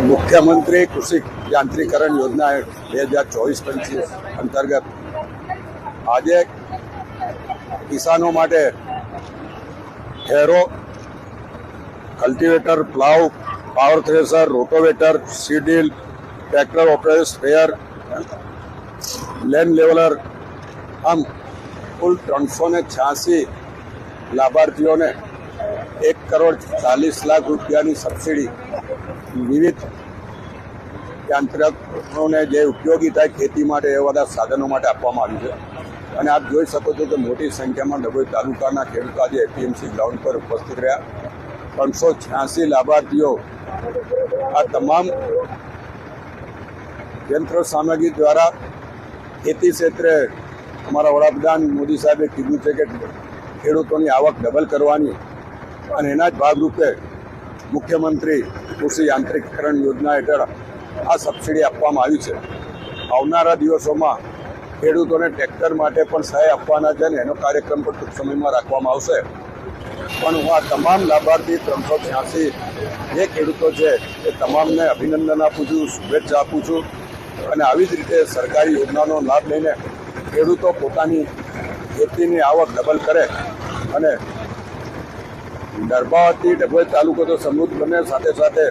મુખ્યમંત્રી કૃષિ યાંત્રીકરણ યોજના 2024-25 અંતર્ગત આજે કિસાનો માટે harrow, cultivator, plough, power thresher, rotavator, seed drill, tractor operator, sprayer, land leveller, આમ કુલ 386 લાભાર્થીઓને 1,40,00,000 રૂપિયાની સબસિડી વિવિધ યાંત્રિકોને જે ઉપયોગી થાય ખેતી માટે એ બધા સાધનો માટે આપવામાં આવ્યું છે. અને આપ જોઈ શકો છો કે મોટી સંખ્યામાં ડભોઈ તાલુકાના ખેડૂતો આજે એપીએમસી ગ્રાઉન્ડ પર ઉપસ્થિત રહ્યા. 386 લાભાર્થીઓ આ તમામ યંત્ર સામગ્રી દ્વારા ખેતી ક્ષેત્રે અમારા વડાપ્રધાન મોદી સાહેબે કીધું છે કે ખેડૂતોની આવક ડબલ કરવાની, અને એના જ ભાગરૂપે મુખ્યમંત્રી કૃષિ યાંત્રિકરણ યોજના હેઠળ આ સબસિડી આપવામાં આવી છે. આવનારા દિવસોમાં ખેડૂતોને ટ્રેક્ટર માટે પણ સહાય આપવાના છે અને એનો કાર્યક્રમ પણ ટૂંક સમયમાં રાખવામાં આવશે. પણ હું આ તમામ લાભાર્થી 386 જે ખેડૂતો છે એ તમામને અભિનંદન આપું છું, શુભેચ્છા આપું છું. અને આવી જ રીતે સરકારી યોજનાનો લાભ લઈને ખેડૂતો પોતાની ખેતીની આવક ડબલ કરે અને ડરબાવાથી ડભોઈ તાલુકો તો સમૃદ્ધ બને, સાથે સાથે